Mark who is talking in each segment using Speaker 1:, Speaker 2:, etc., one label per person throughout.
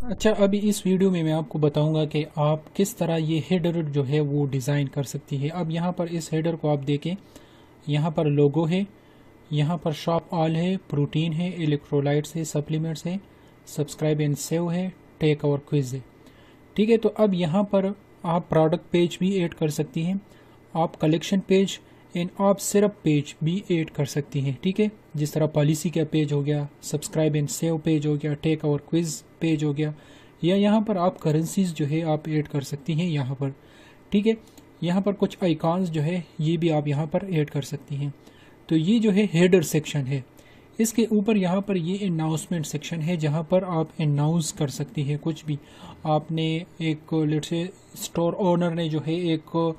Speaker 1: अच्छा, अभी इस वीडियो में मैं आपको बताऊंगा कि आप किस तरह ये हेडर जो है वो डिज़ाइन कर सकती है। अब यहाँ पर इस हेडर को आप देखें, यहाँ पर लोगो है, यहाँ पर शॉप ऑल है, प्रोटीन है, इलेक्ट्रोलाइट्स है, सप्लीमेंट्स है, सब्सक्राइब एंड सेव है, टेक और क्विज है। ठीक है, तो अब यहाँ पर आप प्रोडक्ट पेज भी ऐड कर सकती हैं, आप कलेक्शन पेज एंड आप सिर्फ पेज भी ऐड कर सकती हैं। ठीक है, जिस तरह पॉलिसी का पेज हो गया, सब्सक्राइब एंड सेव पेज हो गया, टेक और क्विज पेज हो गया, या यहाँ पर आप करेंसीज जो है आप ऐड कर सकती हैं यहाँ पर। ठीक है, यहाँ पर कुछ आइकॉन्स जो है ये भी आप यहाँ पर ऐड कर सकती हैं। तो ये जो है हेडर सेक्शन है। इसके ऊपर यहाँ पर ये अनाउंसमेंट सेक्शन है जहाँ पर आप अनाउंस कर सकती हैं कुछ भी। आपने एक लेट्स से स्टोर ओनर ने जो है एक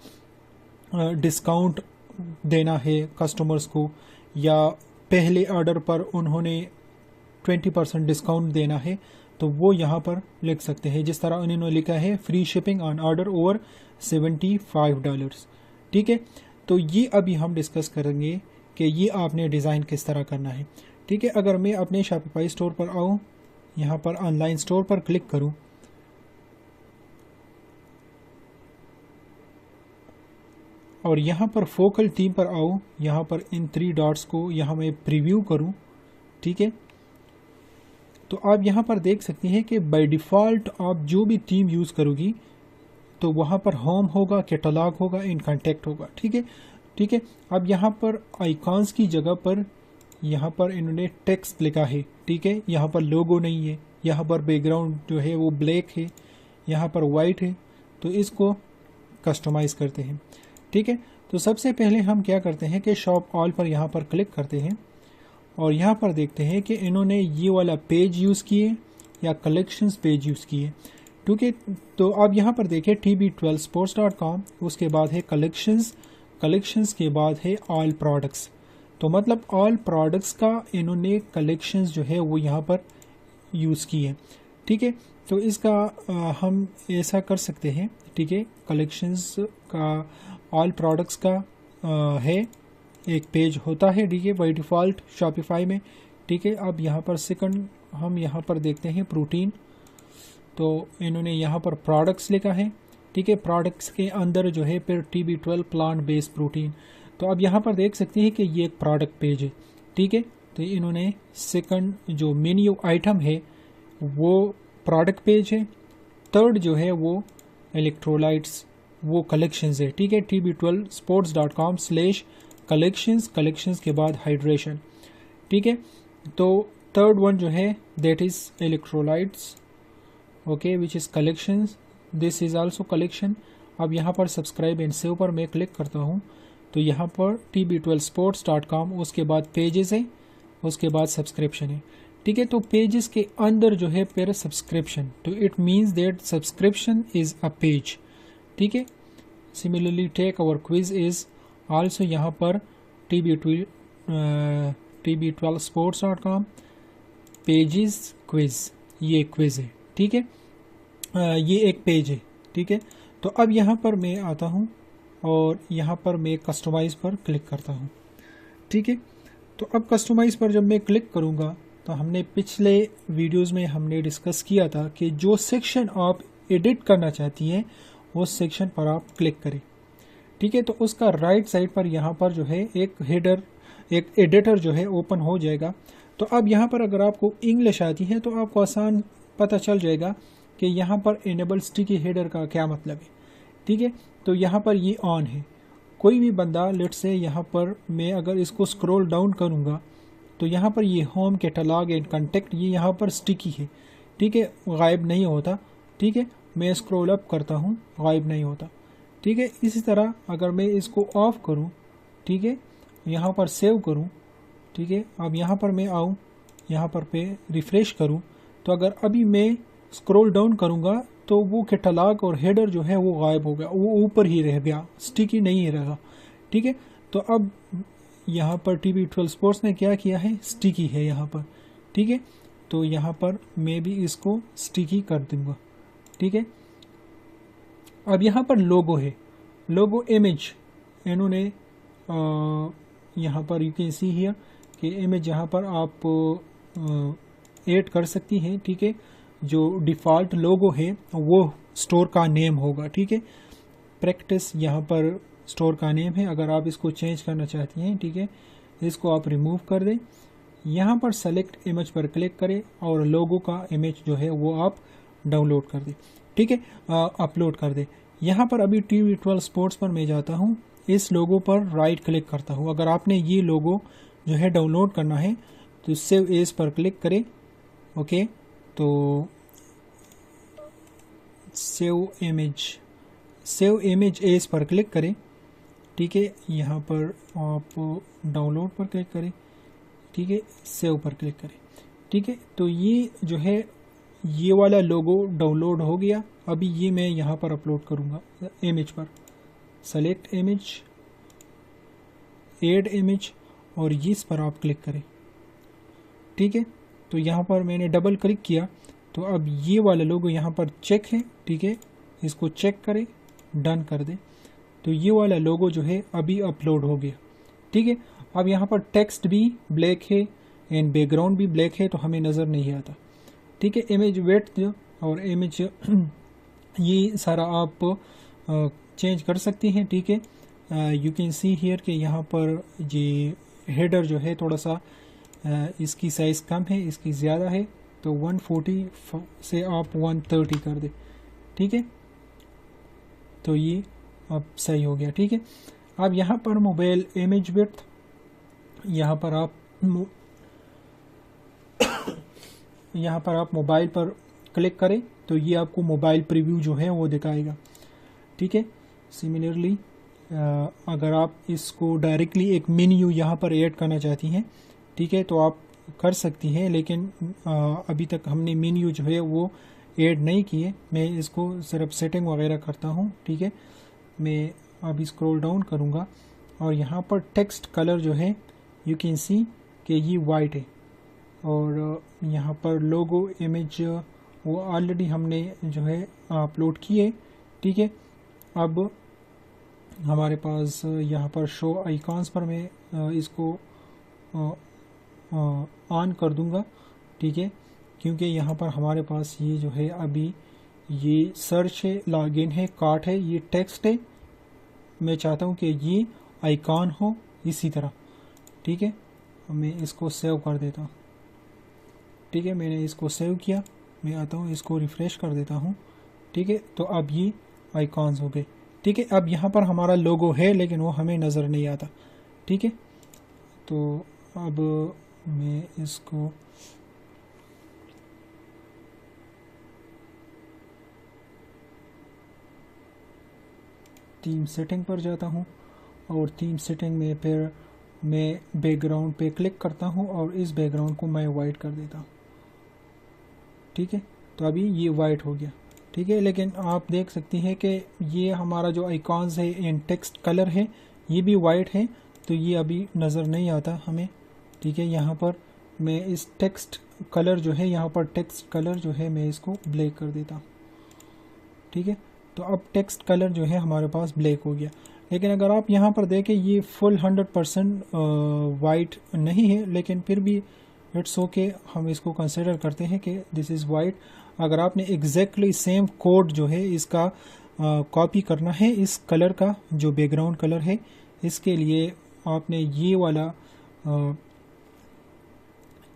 Speaker 1: डिस्काउंट देना है कस्टमर्स को, या पहले ऑर्डर पर उन्होंने 20% डिस्काउंट देना है, तो वो यहाँ पर लिख सकते हैं। जिस तरह उन्होंने लिखा है free shipping on order over $75। ठीक है, तो ये अभी हम डिस्कस करेंगे कि ये आपने डिज़ाइन किस तरह करना है। ठीक है, अगर मैं अपने शॉपिफाई स्टोर पर आऊँ, यहाँ पर ऑनलाइन स्टोर पर क्लिक करूँ, और यहाँ पर फोकल थीम पर आऊँ, यहाँ पर इन 3 डॉट्स को यहाँ मैं प्रीव्यू करूँ। ठीक है, तो आप यहाँ पर देख सकते हैं कि बाय डिफ़ॉल्ट आप जो भी थीम यूज़ करोगी तो वहाँ पर होम होगा, कैटलॉग होगा, इन कॉन्टैक्ट होगा। ठीक है, ठीक है। अब यहाँ पर आइकॉन्स की जगह पर यहाँ पर इन्होंने टेक्स्ट लिखा है। ठीक है, यहाँ पर लोगो नहीं है, यहाँ पर बैकग्राउंड जो है वो ब्लैक है, यहाँ पर वाइट है। तो इसको कस्टमाइज़ करते हैं। ठीक है, तो सबसे पहले हम क्या करते हैं कि शॉप ऑल पर यहाँ पर क्लिक करते हैं और यहाँ पर देखते हैं कि इन्होंने ये वाला पेज यूज़ किए या कलेक्शंस पेज यूज़ किए। ठीक है, तो आप यहाँ पर देखें tb12sports.com, उसके बाद है कलेक्शंस, कलेक्शंस के बाद है ऑल प्रोडक्ट्स। तो मतलब ऑल प्रोडक्ट्स का इन्होंने कलेक्शंस जो है वो यहाँ पर यूज़ किए। ठीक है, तो इसका हम ऐसा कर सकते हैं। ठीक है, कलेक्शंस का ऑल प्रोडक्ट्स का है एक पेज होता है। ठीक है, बाई डिफ़ॉल्ट शॉपिफाई में। ठीक है, अब यहाँ पर सेकंड हम यहाँ पर देखते हैं प्रोटीन, तो इन्होंने यहाँ पर प्रोडक्ट्स लिखा है। ठीक है, प्रोडक्ट्स के अंदर जो है फिर TB12 प्लांट बेस्ड प्रोटीन। तो अब यहाँ पर देख सकते हैं कि ये एक प्रोडक्ट पेज है। ठीक है, तो इन्होंने सेकंड जो मेन्यू आइटम है वो प्रोडक्ट पेज है, थर्ड जो है वो इलेक्ट्रोलाइट्स वो कलेक्शंस है। ठीक है, tb12sports.com/कलेक्शंस, कलेक्शंस के बाद हाइड्रेशन। ठीक है, तो थर्ड वन जो है that is electrolytes, okay, which is collections, this is also collection. अब यहाँ पर सब्सक्राइब एंड सेव पर मैं क्लिक करता हूँ तो यहाँ पर tb12sports.com, उसके बाद पेजेस है, उसके बाद सब्सक्रिप्शन है। ठीक है, तो पेजेस के अंदर जो है फिर सब्सक्रिप्शन, तो it means that subscription is a page. ठीक है, सिमिलरली टेक और क्विज इज़ आल्सो यहाँ पर tb12sports.com पेजेस क्विज, ये क्विज है। ठीक है, ये एक पेज है। ठीक है, तो अब यहाँ पर मैं आता हूँ और यहाँ पर मैं कस्टमाइज़ पर क्लिक करता हूँ। ठीक है, तो अब कस्टमाइज़ पर जब मैं क्लिक करूँगा तो हमने पिछले वीडियोस में हमने डिस्कस किया था कि जो सेक्शन आप एडिट करना चाहती हैं उस सेक्शन पर आप क्लिक करें। ठीक है, तो उसका राइट साइड पर यहाँ पर जो है एक हेडर, एक एडिटर जो है ओपन हो जाएगा। तो अब यहाँ पर अगर आपको इंग्लिश आती है तो आपको आसान पता चल जाएगा कि यहाँ पर इनेबल स्टिकी हेडर का क्या मतलब है। ठीक है, तो यहाँ पर ये ऑन है। कोई भी बंदा लेट्स से यहाँ पर मैं अगर इसको स्क्रॉल डाउन करूँगा तो यहाँ पर ये होम, कैटलॉग एंड कॉन्टैक्ट, ये यहाँ पर स्टिकी है। ठीक है, गायब नहीं होता। ठीक है, मैं स्क्रॉल अप करता हूँ, गायब नहीं होता। ठीक है, इसी तरह अगर मैं इसको ऑफ करूँ, ठीक है, यहाँ पर सेव करूँ, ठीक है, अब यहाँ पर मैं आऊँ, यहाँ पर पे रिफ़्रेश करूँ, तो अगर अभी मैं स्क्रॉल डाउन करूँगा तो वो कैटलॉग और हेडर जो है वो गायब हो गया, वो ऊपर ही रह गया, स्टिकी नहीं रहा। ठीक है, तो अब यहाँ पर TB12 स्पोर्ट्स ने क्या किया है, स्टिकी है यहाँ पर। ठीक है, तो यहाँ पर मैं भी इसको स्टिकी कर दूँगा। ठीक है, अब यहाँ पर लोगो है, लोगो इमेज इन्होंने यहाँ पर यू कैन सी हियर कि इमेज यहाँ पर आप ऐड कर सकती हैं। ठीक है, जो डिफ़ॉल्ट लोगो है वो स्टोर का नेम होगा, ठीक है। प्रैक्टिस यहाँ पर स्टोर का नेम है। अगर आप इसको चेंज करना चाहती हैं, ठीक है, इसको आप रिमूव कर दें। यहाँ पर सेलेक्ट इमेज पर क्लिक करें और लोगो का इमेज जो है वो आप डाउनलोड कर दें, ठीक है, अपलोड कर दें। यहाँ पर अभी TV12 स्पोर्ट्स पर मैं जाता हूँ, इस लोगो पर राइट क्लिक करता हूँ। अगर आपने ये लोगो जो है डाउनलोड करना है तो सेव एज पर क्लिक करें, ओके। तो सेव इमेज एज पर क्लिक करें, ठीक है। यहाँ पर आप डाउनलोड पर क्लिक करें, ठीक है, सेव पर क्लिक करें, ठीक है। तो ये जो है ये वाला लोगो डाउनलोड हो गया। अभी ये मैं यहाँ पर अपलोड करूँगा इमेज पर। सेलेक्ट इमेज, ऐड इमेज और इस पर आप क्लिक करें, ठीक है। तो यहाँ पर मैंने डबल क्लिक किया तो अब ये वाला लोगो यहाँ पर चेक है, ठीक है, इसको चेक करें, डन कर दें। तो ये वाला लोगो जो है अभी अपलोड हो गया, ठीक है। अब यहाँ पर टेक्स्ट भी ब्लैक है एंड बैकग्राउंड भी ब्लैक है तो हमें नज़र नहीं आता, ठीक है। इमेज विड्थ और इमेज ये सारा आप चेंज कर सकती हैं, ठीक है। यू कैन सी हियर कि यहाँ पर ये हेडर जो है थोड़ा सा इसकी साइज़ कम है, इसकी ज़्यादा है, तो 140 से आप 130 कर दें, ठीक है। तो ये अब सही हो गया, ठीक है। अब यहाँ पर मोबाइल इमेज विड्थ, यहाँ पर आप मोबाइल पर क्लिक करें तो ये आपको मोबाइल प्रीव्यू जो है वो दिखाएगा, ठीक है। सिमिलरली अगर आप इसको डायरेक्टली एक मेन्यू यहाँ पर ऐड करना चाहती हैं, ठीक है, तो आप कर सकती हैं, लेकिन अभी तक हमने मेन्यू जो है वो ऐड नहीं किए। मैं इसको सिर्फ सेटिंग वगैरह करता हूँ, ठीक है। मैं अभी स्क्रॉल डाउन करूँगा और यहाँ पर टेक्स्ट कलर जो है यू कैन सी कि ये वाइट है और यहाँ पर लोगो इमेज वो ऑलरेडी हमने जो है अपलोड किए, ठीक है। अब हमारे पास यहाँ पर शो आइकॉन्स पर मैं इसको ऑन कर दूंगा, ठीक है, क्योंकि यहाँ पर हमारे पास ये जो है अभी ये सर्च है, लॉगिन है, कार्ट है, ये टेक्स्ट है। मैं चाहता हूँ कि ये आइकॉन हो इसी तरह, ठीक है। मैं इसको सेव कर देता हूँ, ठीक है। मैंने इसको सेव किया, मैं आता हूँ, इसको रिफ़्रेश कर देता हूँ, ठीक है। तो अब ये आइकॉन्स हो गए, ठीक है। अब यहाँ पर हमारा लोगो है लेकिन वो हमें नज़र नहीं आता, ठीक है। तो अब मैं इसको थीम सेटिंग पर जाता हूँ और थीम सेटिंग में फिर मैं बैकग्राउंड पे क्लिक करता हूँ और इस बैकग्राउंड को मैं वाइट कर देता हूँ, ठीक है। तो अभी ये वाइट हो गया, ठीक है। लेकिन आप देख सकती हैं कि ये हमारा जो आइकॉन्स है इन टेक्स्ट कलर है ये भी वाइट है, तो ये अभी नज़र नहीं आता हमें, ठीक है। यहाँ पर मैं इस टेक्स्ट कलर जो है, यहाँ पर टेक्स्ट कलर जो है मैं इसको ब्लैक कर देता हूँ, ठीक है। तो अब टेक्स्ट कलर जो है हमारे पास ब्लैक हो गया। लेकिन अगर आप यहाँ पर देखें ये फुल 100% वाइट नहीं है, लेकिन फिर भी इट्स ओके, हम इसको कंसिडर करते हैं कि दिस इज़ वाइट। अगर आपने एग्जैक्टली सेम कोड जो है इसका कॉपी करना है इस कलर का जो बैकग्राउंड कलर है, इसके लिए आपने ये वाला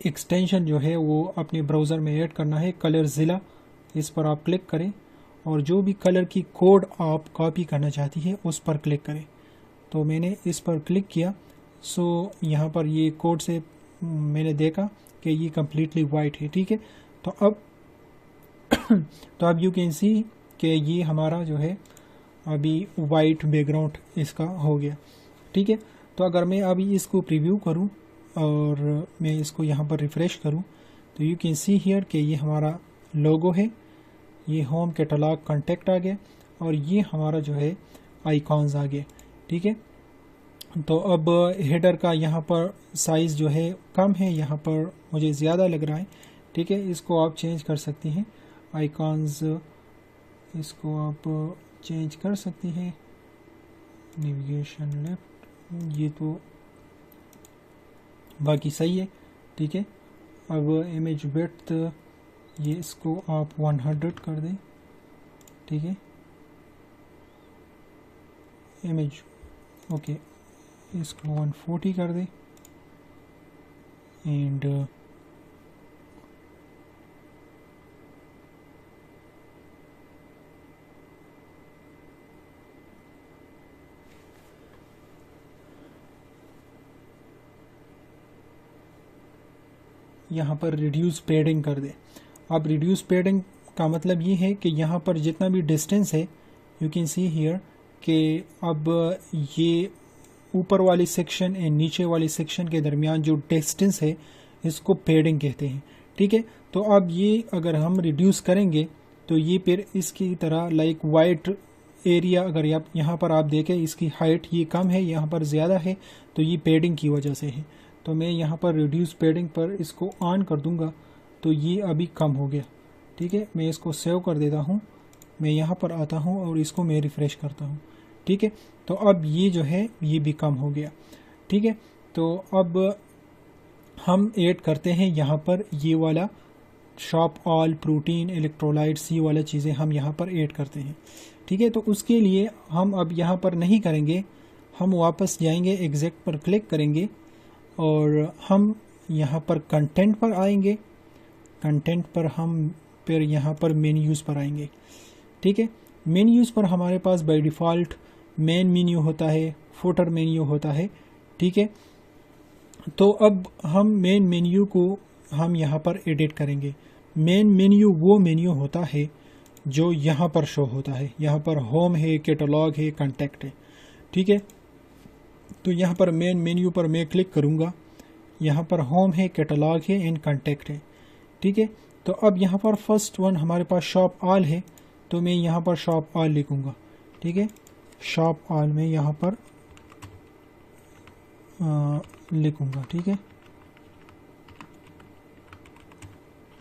Speaker 1: एक्सटेंशन जो है वो अपने ब्राउज़र में ऐड करना है, कलर ज़िला। इस पर आप क्लिक करें और जो भी कलर की कोड आप कॉपी करना चाहती है उस पर क्लिक करें। तो मैंने इस पर क्लिक किया, सो यहाँ पर ये कोड से मैंने देखा कि ये कम्प्लीटली वाइट है, ठीक है। तो अब यू कैन सी कि ये हमारा जो है अभी वाइट बैकग्राउंड इसका हो गया, ठीक है। तो अगर मैं अभी इसको प्रीव्यू करूं और मैं इसको यहाँ पर रिफ़्रेश करूं तो यू कैन सी हियर कि ये हमारा लोगो है, ये होम कैटलॉग कॉन्टैक्ट आ गया और ये हमारा जो है आइकॉन्स आ गए, ठीक है। तो अब हेडर का यहाँ पर साइज़ जो है कम है, यहाँ पर मुझे ज़्यादा लग रहा है, ठीक है। इसको आप चेंज कर सकती हैं, आइकॉन्स इसको आप चेंज कर सकती हैं, नेविगेशन लेफ्ट, ये तो बाकी सही है, ठीक है। अब इमेज विड्थ ये इसको आप 100 कर दें, ठीक है। इमेज ओके, इसको 140 कर दें एंड यहाँ पर रिड्यूस पेडिंग कर दें। अब रिड्यूस पेडिंग का मतलब ये है कि यहाँ पर जितना भी डिस्टेंस है, यू कैन सी हियर कि अब ये ऊपर वाली सेक्शन एंड नीचे वाली सेक्शन के दरमियान जो डिस्टेंस है इसको पेडिंग कहते हैं, ठीक है। तो अब ये अगर हम रिड्यूस करेंगे तो ये फिर इसकी तरह लाइक वाइट एरिया, अगर आप यहाँ पर आप देखें इसकी हाइट ये कम है, यहाँ पर ज़्यादा है, तो ये पेडिंग की वजह से है। तो मैं यहाँ पर रिड्यूस पेडिंग पर इसको ऑन कर दूंगा तो ये अभी कम हो गया, ठीक है। मैं इसको सेव कर देता हूँ, मैं यहाँ पर आता हूँ और इसको मैं रिफ़्रेश करता हूँ, ठीक है। तो अब ये जो है ये भी कम हो गया, ठीक है। तो अब हम ऐड करते हैं यहाँ पर ये वाला शॉप ऑल प्रोटीन इलेक्ट्रोलाइट्स, ये वाला चीज़ें हम यहाँ पर ऐड करते हैं, ठीक है। तो उसके लिए हम अब यहाँ पर नहीं करेंगे, हम वापस जाएंगे, एग्जैक्ट पर क्लिक करेंगे और हम यहाँ पर कंटेंट पर आएंगे। कंटेंट पर हम फिर यहाँ पर मेन्यूज़ पर आएंगे, ठीक है। मेन्यूज़ पर हमारे पास बाय डिफ़ॉल्ट मेन मेन्यू होता है, फुटर मेन्यू होता है, ठीक है। तो अब हम मेन मेन्यू को हम यहाँ पर एडिट करेंगे। मेन मेन्यू वो मेन्यू होता है जो यहाँ पर शो होता है, यहाँ पर होम है, कैटलॉग है, कॉन्टैक्ट है, ठीक है। तो यहाँ पर मेन मेन्यू पर मैं क्लिक करूँगा, यहाँ पर होम है, कैटलॉग है एंड कॉन्टैक्ट है, ठीक है। तो अब यहाँ पर फर्स्ट वन हमारे पास शॉप ऑल है, तो मैं यहाँ पर शॉप ऑल लिखूँगा, ठीक है। शॉप ऑल में यहाँ पर लिखूँगा, ठीक है।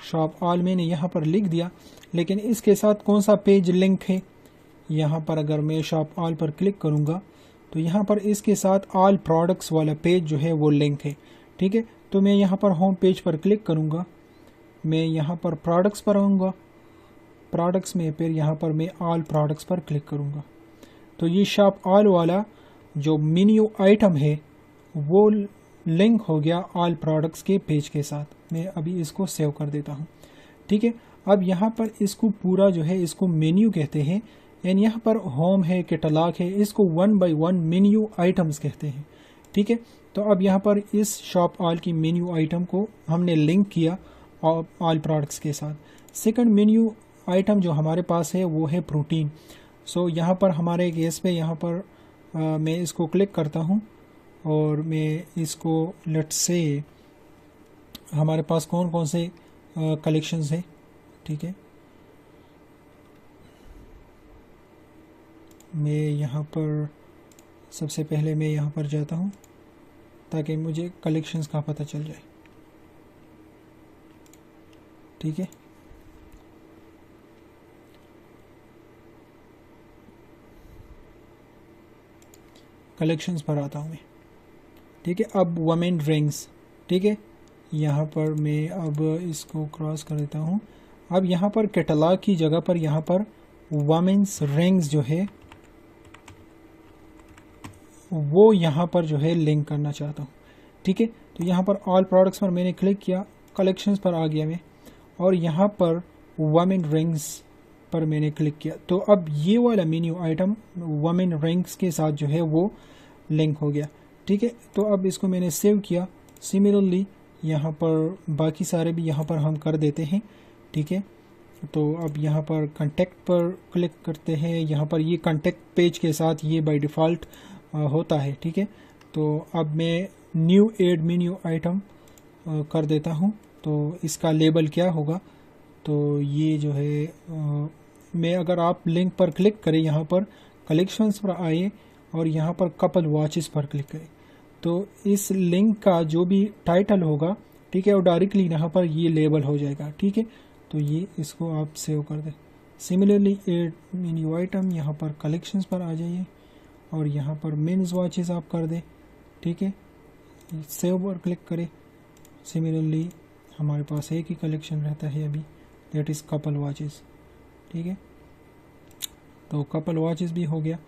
Speaker 1: शॉप ऑल मैंने यहाँ पर लिख दिया, लेकिन इसके साथ कौन सा पेज लिंक है, यहाँ पर अगर मैं शॉप ऑल पर क्लिक करूँगा तो यहाँ पर इसके साथ ऑल प्रोडक्ट्स वाला पेज जो है वो लिंक है, ठीक है। तो मैं यहाँ पर होम पेज पर क्लिक करूँगा, मैं यहाँ पर प्रोडक्ट्स पर आऊँगा, प्रोडक्ट्स में फिर यहाँ पर मैं ऑल प्रोडक्ट्स पर क्लिक करूँगा। तो ये शॉप ऑल वाला जो मेन्यू आइटम है वो लिंक हो गया ऑल प्रोडक्ट्स के पेज के साथ। मैं अभी इसको सेव कर देता हूँ, ठीक है। अब यहाँ पर इसको पूरा जो है इसको मेन्यू कहते हैं एंड यहाँ पर होम है, कैटलॉग है, इसको 1 बाय 1 मेन्यू आइटम्स कहते हैं, ठीक है। तो अब यहाँ पर इस शॉप ऑल की मेन्यू आइटम को हमने लिंक किया ऑल प्रोडक्ट्स के साथ। सेकंड मेन्यू आइटम जो हमारे पास है वो है प्रोटीन। सो यहाँ पर हमारे केस पे यहाँ पर मैं इसको क्लिक करता हूँ और मैं इसको लेट्स से हमारे पास कौन कौन से कलेक्शंस है, ठीक है। मैं यहाँ पर सबसे पहले मैं यहाँ पर जाता हूँ ताकि मुझे कलेक्शंस का पता चल जाए, ठीक है। कलेक्शंस पर आता हूँ मैं, ठीक है। अब वमेन रिंग्स, ठीक है, यहाँ पर मैं अब इसको क्रॉस कर देता हूँ। अब यहाँ पर कैटलॉग की जगह पर यहाँ पर वमेन्स रिंग्स जो है वो यहाँ पर जो है लिंक करना चाहता हूँ, ठीक है। तो यहाँ पर ऑल प्रोडक्ट्स पर मैंने क्लिक किया, कलेक्शंस पर आ गया मैं और यहाँ पर वमेन रिंग्स पर मैंने क्लिक किया। तो अब ये वाला मेन्यू आइटम वमेन रिंग्स के साथ जो है वो लिंक हो गया, ठीक है। तो अब इसको मैंने सेव किया। सिमिलरली यहाँ पर बाकी सारे भी यहाँ पर हम कर देते हैं, ठीक है। तो अब यहाँ पर कॉन्टैक्ट पर क्लिक करते हैं, यहाँ पर ये कॉन्टैक्ट पेज के साथ ये बाय डिफ़ॉल्ट होता है, ठीक है। तो अब मैं न्यू ऐड मेन्यू आइटम कर देता हूँ। तो इसका लेबल क्या होगा, तो ये जो है मैं अगर आप लिंक पर क्लिक करें, यहाँ पर कलेक्शंस पर आए और यहाँ पर कपल वॉचेस पर क्लिक करें, तो इस लिंक का जो भी टाइटल होगा, ठीक है, और डायरेक्टली यहाँ पर ये लेबल हो जाएगा, ठीक है। तो ये इसको आप सेव कर दें। सिमिलरली ऐड मेन्यू आइटम यहाँ पर कलेक्शंस पर आ जाइए और यहाँ पर मेंस वॉचेस आप कर दें, ठीक है। सेव पर क्लिक करें। सिमिलरली हमारे पास एक ही कलेक्शन रहता है अभी, दैट इज़ कपल वॉचेस। ठीक है, तो कपल वॉचेस भी हो गया।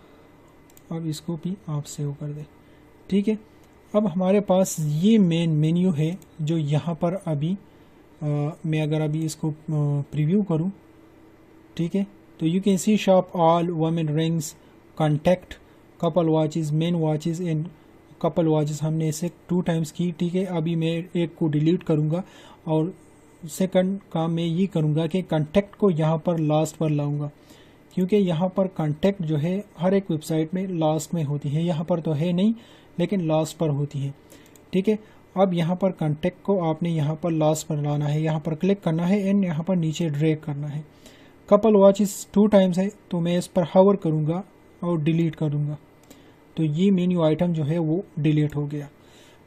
Speaker 1: अब इसको भी आप सेव कर दें। ठीक है, अब हमारे पास ये मेन मेन्यू है जो यहाँ पर अभी मैं अगर अभी इसको प्रीव्यू करूँ, ठीक है, तो you can C shop all women rings, contact, couple watches, men watches and couple watches. हमने इसे 2 टाइम्स की। ठीक है, अभी मैं एक को डिलीट करूँगा और सेकंड काम मैं ये करूँगा कि कॉन्टैक्ट को यहाँ पर लास्ट पर लाऊंगा, क्योंकि यहाँ पर कॉन्टैक्ट जो है हर एक वेबसाइट में लास्ट में होती है, यहाँ पर तो है नहीं लेकिन लास्ट पर होती है। ठीक है, अब यहाँ पर कॉन्टैक्ट को आपने यहाँ पर लास्ट पर लाना है, यहाँ पर क्लिक करना है एंड यहाँ पर नीचे ड्रैग करना है। कपल वॉचेस 2 टाइम्स है तो मैं इस पर हावर करूँगा और डिलीट करूँगा, तो ये मेन्यू आइटम जो है वो डिलीट हो गया।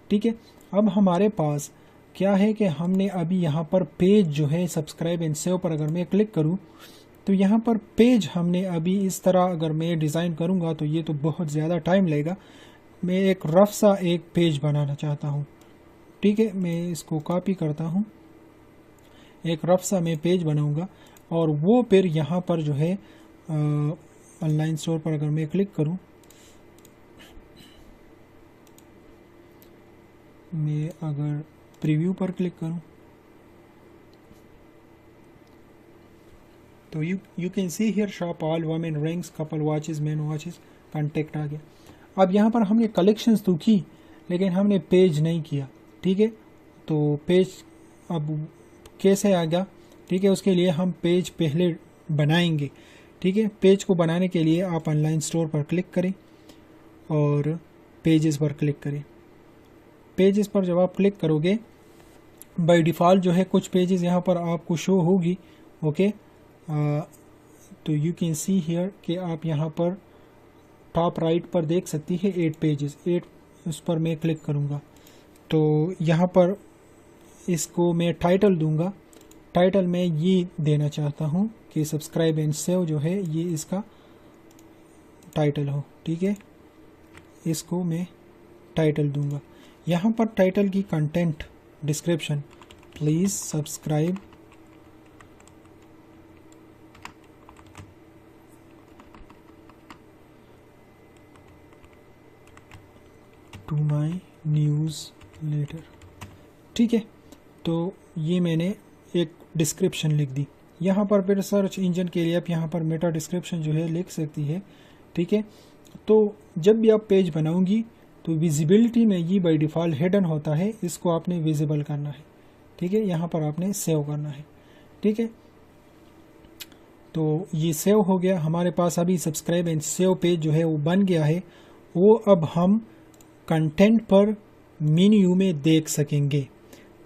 Speaker 1: ठीक है, अब हमारे पास क्या है कि हमने अभी यहाँ पर पेज जो है सब्सक्राइब एंड सेव पर अगर मैं क्लिक करूँ तो यहाँ पर पेज हमने अभी इस तरह अगर मैं डिज़ाइन करूँगा तो ये तो बहुत ज़्यादा टाइम लगेगा। मैं एक रफ सा एक पेज बनाना चाहता हूँ। ठीक है, मैं इसको कॉपी करता हूँ, एक रफ सा मैं पेज बनाऊँगा और वो फिर यहाँ पर जो है ऑनलाइन स्टोर पर अगर मैं क्लिक करूँ, मैं अगर प्रीव्यू पर क्लिक करूँ तो you can see here shop all women rings, couple watches, men watches, contact आ गया। अब यहाँ पर हमने कलेक्शंस तो की लेकिन हमने पेज नहीं किया। ठीक है, तो पेज अब कैसे आ गया? ठीक है, उसके लिए हम पेज पहले बनाएंगे। ठीक है, पेज को बनाने के लिए आप ऑनलाइन स्टोर पर क्लिक करें और पेजेस पर क्लिक करें। पेजेस पर जब आप क्लिक करोगे बाय डिफ़ॉल्ट जो है कुछ पेजेस यहाँ पर आपको शो होगी। ओके, तो यू कैन सी हियर कि आप यहाँ पर टॉप राइट पर देख सकती है 8 पेजेस, 8 उस पर मैं क्लिक करूँगा तो यहाँ पर इसको मैं टाइटल दूंगा। टाइटल में ये देना चाहता हूँ कि सब्सक्राइब एंड सेव जो है ये इसका टाइटल हो। ठीक है, इसको मैं टाइटल दूंगा। यहाँ पर टाइटल की content description, please subscribe to my newsletter. ठीक है, तो ये मैंने एक डिस्क्रिप्शन लिख दी। यहाँ पर फिर सर्च इंजन के लिए आप यहाँ पर मेटा डिस्क्रिप्शन जो है लिख सकती है। ठीक है, तो जब भी आप पेज बनाऊंगी तो विजिबिलिटी में ये बाय डिफ़ॉल्ट हिडन होता है, इसको आपने विजिबल करना है। ठीक है, यहाँ पर आपने सेव करना है। ठीक है, तो ये सेव हो गया। हमारे पास अभी सब्सक्राइब एंड सेव पेज जो है वो बन गया है। वो अब हम कंटेंट पर मेन्यू में देख सकेंगे।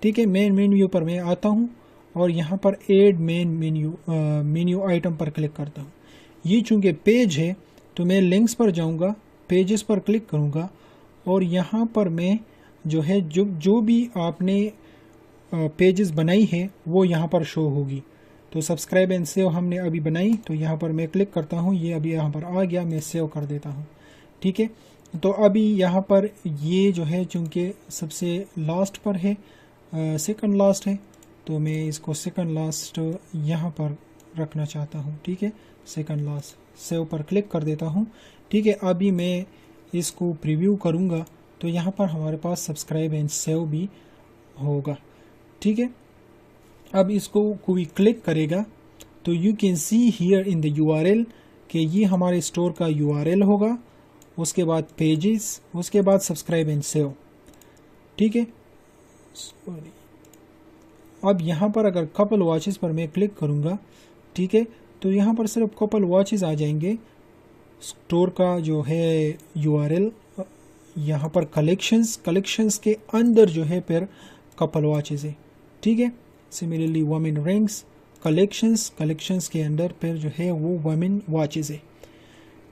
Speaker 1: ठीक है, मेन मेन्यू पर मैं आता हूँ और यहाँ पर ऐड मेन मेन्यू आइटम पर क्लिक करता हूँ। ये चूँकि पेज है तो मैं लिंक्स पर जाऊँगा, पेजेस पर क्लिक करूँगा और यहाँ पर मैं जो है जो भी आपने पेजेस बनाई है वो यहाँ पर शो होगी। तो सब्सक्राइब एंड सेव हमने अभी बनाई तो यहाँ पर मैं क्लिक करता हूँ, ये अभी यहाँ पर आ गया, मैं सेव कर देता हूँ। ठीक है, तो अभी यहाँ पर ये जो है चूँकि सबसे लास्ट पर है, सेकंड लास्ट है, तो मैं इसको सेकंड लास्ट यहाँ पर रखना चाहता हूँ। ठीक है, सेकंड लास्ट, सेव पर क्लिक कर देता हूँ। ठीक है, अभी मैं इसको प्रीव्यू करूँगा तो यहाँ पर हमारे पास सब्सक्राइब एंड सेव भी होगा। ठीक है, अब इसको कोई क्लिक करेगा तो you can see here in the URL कि ये हमारे स्टोर का URL होगा, उसके बाद पेजेस, उसके बाद सब्सक्राइब एंड सेव। ठीक है, सॉरी, अब यहाँ पर अगर कपल वॉचेस पर मैं क्लिक करूँगा, ठीक है, तो यहाँ पर सिर्फ कपल वॉचेस आ जाएंगे। स्टोर का जो है URL, यहाँ पर कलेक्शंस के अंदर जो है फिर कपल वॉचेस है। ठीक है, सिमिलरली वुमेन रिंग्स, कलेक्शंस के अंदर फिर जो है वो वुमेन वॉचेस है।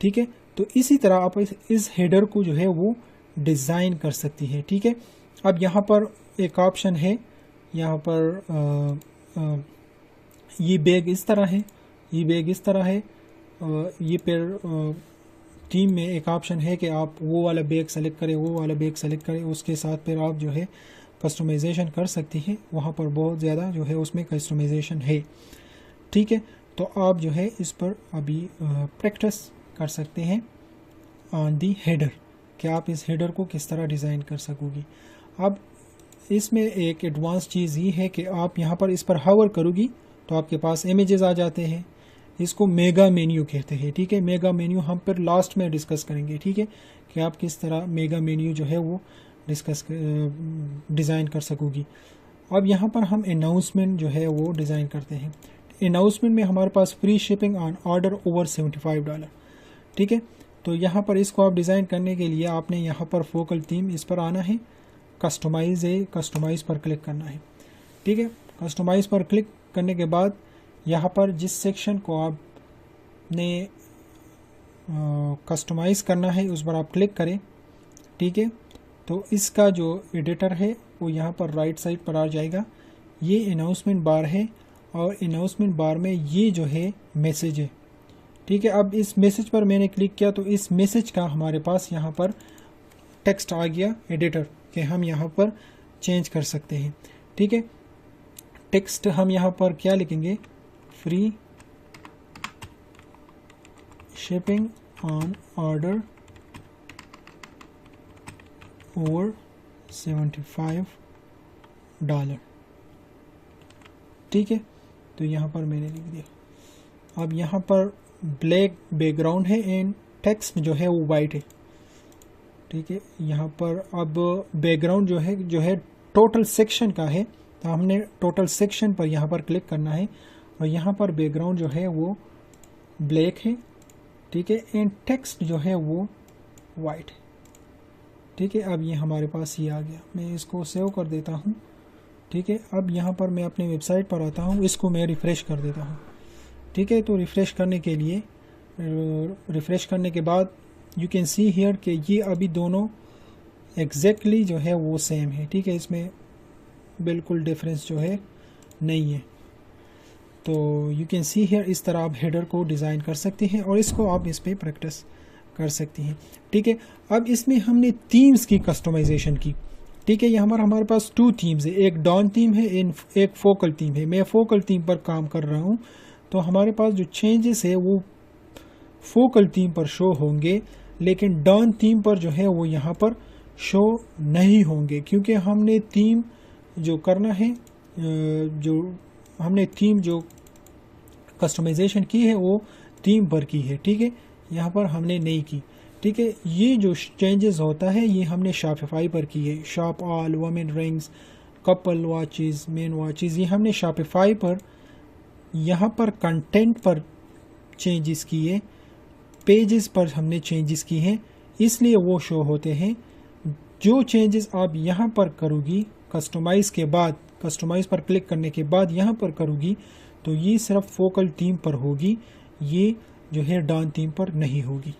Speaker 1: ठीक है, तो इसी तरह आप इस हेडर को जो है वो डिज़ाइन कर सकती है। ठीक है, अब यहाँ पर एक ऑप्शन है, यहाँ पर ये बैग इस तरह है, ये बैग इस तरह है, ये फिर टीम में एक ऑप्शन है कि आप वो वाला बैग सेलेक्ट करें, वो वाला बैग सेलेक्ट करें, उसके साथ फिर आप जो है कस्टमाइजेशन कर सकती हैं। वहाँ पर बहुत ज़्यादा जो है उसमें कस्टमाइजेशन है। ठीक है, तो आप जो है इस पर अभी प्रैक्टिस कर सकते हैं ऑन दी हेडर कि आप इस हेडर को किस तरह डिज़ाइन कर सकोगी। अब इसमें एक एडवांस चीज़ ये है कि आप यहाँ पर इस पर हावर करोगी तो आपके पास इमेजेस आ जाते हैं। इसको मेगा मेन्यू कहते हैं, ठीक है। मेगा मेन्यू हम फिर लास्ट में डिस्कस करेंगे, ठीक है, कि आप किस तरह मेगा मेन्यू जो है वो डिज़ाइन कर सकोगी। अब यहाँ पर हम अनाउंसमेंट जो है वो डिज़ाइन करते हैं। अनाउंसमेंट में हमारे पास free shipping on order over $75, ठीक है। तो यहाँ पर इसको आप डिज़ाइन करने के लिए आपने यहाँ पर फोकल थीम इस पर आना है, कस्टमाइज़ पर क्लिक करना है, ठीक है। कस्टमाइज़ पर क्लिक करने के बाद यहाँ पर जिस सेक्शन को आपने कस्टमाइज़ करना है उस पर आप क्लिक करें, ठीक है। तो इसका जो एडिटर है वो यहाँ पर राइट साइड पर आ जाएगा। ये अनाउंसमेंट बार है और अनाउंसमेंट बार में ये जो है मैसेज है, ठीक है। अब इस मैसेज पर मैंने क्लिक किया तो इस मैसेज का हमारे पास यहाँ पर टेक्स्ट आ गया एडिटर कि हम यहाँ पर चेंज कर सकते हैं, ठीक है। टेक्स्ट हम यहाँ पर क्या लिखेंगे, free shipping on order over $75, ठीक है। तो यहाँ पर मैंने लिख दिया। अब यहाँ पर ब्लैक बैकग्राउंड है एंड टेक्स्ट जो है वो वाइट है, ठीक है। यहाँ पर अब बैकग्राउंड जो है टोटल सेक्शन का है, तो हमने टोटल सेक्शन पर यहाँ पर क्लिक करना है और यहाँ पर बैकग्राउंड जो है वो ब्लैक है, ठीक है, एंड टेक्स्ट जो है वो वाइट है, ठीक है। अब ये हमारे पास ये आ गया। मैं इसको सेव कर देता हूँ, ठीक है। अब यहाँ पर मैं अपने वेबसाइट पर आता हूँ, इसको मैं रिफ़्रेश कर देता हूँ, ठीक है। तो रिफ़्रेश करने के बाद यू कैन सी हियर कि ये अभी दोनों एग्जैक्टली जो है वो सेम है, ठीक है। इसमें बिल्कुल डिफरेंस जो है नहीं है। तो यू कैन सी हियर इस तरह आप हेडर को डिज़ाइन कर सकते हैं और इसको आप इस पर प्रैक्टिस कर सकती हैं, ठीक है। अब इसमें हमने थीम्स की कस्टमाइजेशन की, ठीक है। यहाँ पर हमारे पास 2 थीम्स है, एक डॉन थीम है, एक फोकल थीम है। मैं फोकल थीम पर काम कर रहा हूँ, तो हमारे पास जो चेंजेस है वो फोकल थीम पर शो होंगे, लेकिन डॉन थीम पर जो है वो यहाँ पर शो नहीं होंगे, क्योंकि हमने थीम जो करना है, जो हमने थीम जो कस्टमाइजेशन की है वो थीम पर की है, ठीक है। यहाँ पर हमने नहीं की, ठीक है। ये जो चेंजेस होता है ये हमने शॉपिफाई पर की है। Shop all, women rings, couple watches, men watches, ये हमने शॉपिफाई पर यहाँ पर कंटेंट पर चेंजेस किए, पेजेस पर हमने चेंजेस की हैं, इसलिए वो शो होते हैं। जो चेंजेस आप यहाँ पर करोगी कस्टमाइज़ के बाद, कस्टमाइज़ पर क्लिक करने के बाद यहाँ पर करोगी, तो ये सिर्फ फोकल थीम पर होगी, ये जो है डॉन थीम पर नहीं होगी।